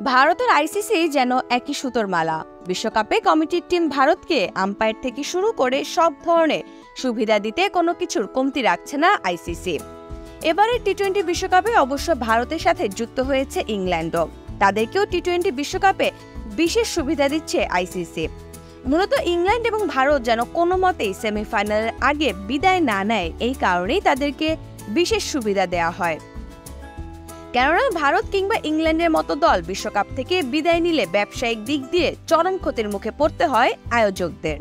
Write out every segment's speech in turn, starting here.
ভারতের আইসিসি যেন একই সুতোর মালা। বিশ্বকাপে কমিটির টিম ভারতকে আম্পায়ার থেকে শুরু করে সব ধরনের সুবিধা দিতে কোনো কিছুর কমতি রাখছে না আইসিসি। এবারে টি-20 বিশ্বকাপে অবশ্য ভারতের সাথে যুক্ত হয়েছে ইংল্যান্ডও। তাদেরকেও টি-20 বিশ্বকাপে বিশেষ সুবিধা দিচ্ছে আইসিসি। মূলত ইংল্যান্ড এবং ভারত যেন কোনো মতেই সেমিফাইনালের আগে বিদায় না নেয়, এই কারণেই তাদেরকে বিশেষ সুবিধা দেওয়া হয়। কেননা ভারত কিংবা ইংল্যান্ডের মতো দল বিশ্বকাপ থেকে বিদায় নিলে ব্যবসায়িক দিক দিয়ে চরম ক্ষতির মুখে পড়তে হয় আয়োজকদের।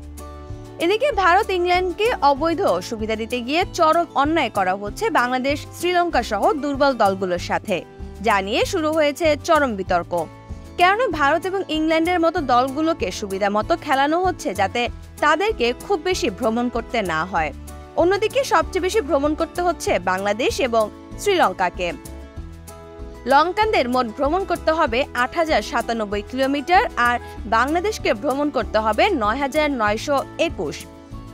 এদিকে ভারত ইংল্যান্ডকে অবৈধ সুবিধা দিতে গিয়ে চরম অন্যায় করা হচ্ছে বাংলাদেশ, শ্রীলঙ্কা সহ দুর্বল দলগুলোর সাথে, যা নিয়ে শুরু হয়েছে চরম বিতর্ক। কেননা ভারত এবং ইংল্যান্ডের মতো দলগুলোকে সুবিধা মতো খেলানো হচ্ছে যাতে তাদেরকে খুব বেশি ভ্রমণ করতে না হয়। অন্যদিকে সবচেয়ে বেশি ভ্রমণ করতে হচ্ছে বাংলাদেশ এবং শ্রীলঙ্কাকে। লঙ্কানদের মোট ভ্রমণ করতে হবে ৮,০৯৭ কিলোমিটার, আর বাংলাদেশকে ভ্রমণ করতে হবে ৯,৯২১।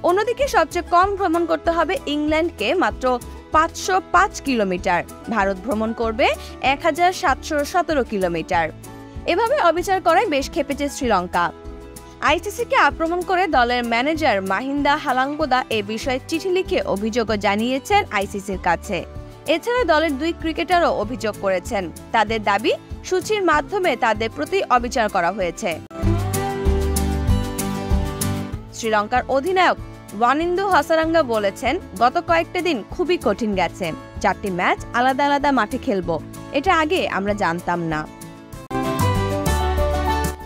অন্যদিকে সবচেয়ে কম ভ্রমণ করতে হবে ইংল্যান্ডকে, মাত্র ৫০৫ কিলোমিটার। ভারত ভ্রমণ করবে ১,৭১৭ কিলোমিটার। এভাবে অবিচার করায় বেশ ক্ষেপেছে শ্রীলঙ্কা। আইসিসিকে আক্রমণ করে দলের ম্যানেজার মাহিন্দা হালাঙ্গোদা এ বিষয়ে চিঠি লিখে অভিযোগও জানিয়েছেন আইসিসির কাছে। এছাড়া দলের ২ ক্রিকেটারও অভিযোগ করেছেন। তাদের দাবি, সূচির মাধ্যমে তাদের প্রতি অবিচার করা হয়েছে। শ্রীলঙ্কার অধিনায়ক ওয়ানিন্দু হাসারাঙ্গা বলেছেন, গত কয়েকটা দিন খুবই কঠিন গেছে। ৪টি ম্যাচ আলাদা আলাদা মাঠে খেলবো, এটা আগে আমরা জানতাম না।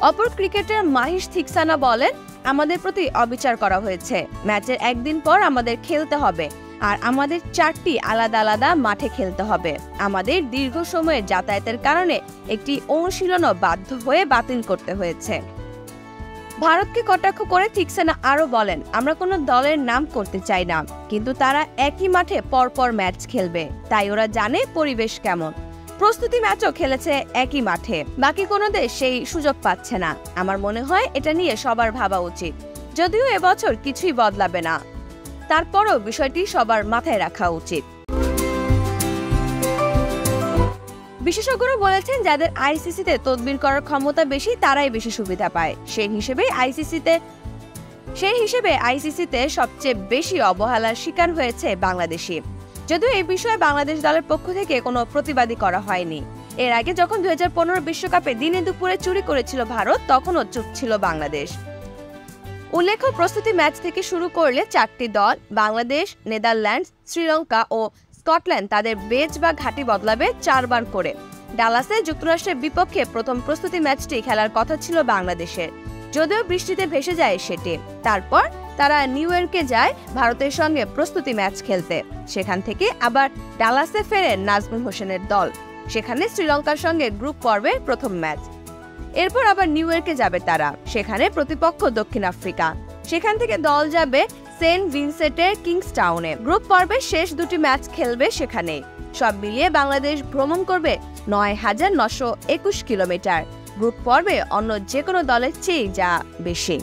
অপর ক্রিকেটার মাহিশ থিকসানা বলেন, আমাদের প্রতি অবিচার করা হয়েছে। ম্যাচের একদিন পর আমাদের খেলতে হবে, আর আমাদের ৪টি আলাদা আলাদা মাঠে খেলতে হবে। আমাদের দীর্ঘ সময়ের যাতায়াতের কারণে একটি অনুশীলনও বাধ্য হয়ে বাতিল করতে হয়েছে। ভারতকে কটাক্ষ করে থিকসানা আরও বলেন, আমরা কোনো দলের নাম করতে চাই না, কিন্তু তারা একই মাঠে পরপর ম্যাচ খেলবে, তাই ওরা জানে পরিবেশ কেমন। প্রস্তুতি ম্যাচও খেলেছে একই মাঠে, বাকি কোনো দেশ সেই সুযোগ পাচ্ছে না। আমার মনে হয় এটা নিয়ে সবার ভাবা উচিত। যদিও এবছর কিছুই বদলাবে না, তারপরও বিষয়টি সবার মাথায় রাখা উচিত। বিশেষজ্ঞরা বলেছেন, যাদের আইসিসিতে তদবির করার ক্ষমতা বেশি তারাই বেশি সুবিধা পায়। সেই হিসেবে আইসিসিতে সবচেয়ে বেশি অবহেলার শিকার হয়েছে বাংলাদেশই। যদিও এই বিষয়ে বাংলাদেশ দলের পক্ষ থেকে কোনো প্রতিবাদী করা হয়নি। এর আগে যখন ২০১৫ বিশ্বকাপে দিনে দুপুরে চুরি করেছিল ভারত, তখনও চুপ ছিল বাংলাদেশ। উল্লেখ্য, প্রস্তুতি ম্যাচ থেকে শুরু করলে ৪টি দল, বাংলাদেশ, নেদারল্যান্ডস, শ্রীলঙ্কা ও স্কটল্যান্ড, তাদের বেজ বা ঘাঁটি বদলাবে ৪ বার করে। ডালাসে যুক্তরাষ্ট্রের বিপক্ষে প্রথম প্রস্তুতি ম্যাচটি খেলার কথা ছিল বাংলাদেশের, যদিও বৃষ্টিতে ভেসে যায় সেটি। তারপর তারা নিউ ইয়র্কে যায় ভারতের সঙ্গে প্রস্তুতি ম্যাচ খেলতে। সেখান থেকে আবার ডালাসে ফেরে নাজমুল হোসেনের দল। সেখানে শ্রীলঙ্কার সঙ্গে গ্রুপ পর্বে প্রথম ম্যাচ। এরপর আবার নিউ ইয়র্কে যাবে তারা, সেখানে প্রতিপক্ষ দক্ষিণ আফ্রিকা। সেখান থেকে দল যাবে সেন্ট ভিনসেন্টের কিংস্টাউনে, গ্রুপ পর্বে শেষ 2টি ম্যাচ খেলবে সেখানে। সব মিলিয়ে বাংলাদেশ ভ্রমণ করবে ৯,৯২১ কিলোমিটার। গ্রুপ পর্বে অন্য যে কোনো দলের চেয়ে যা বেশি।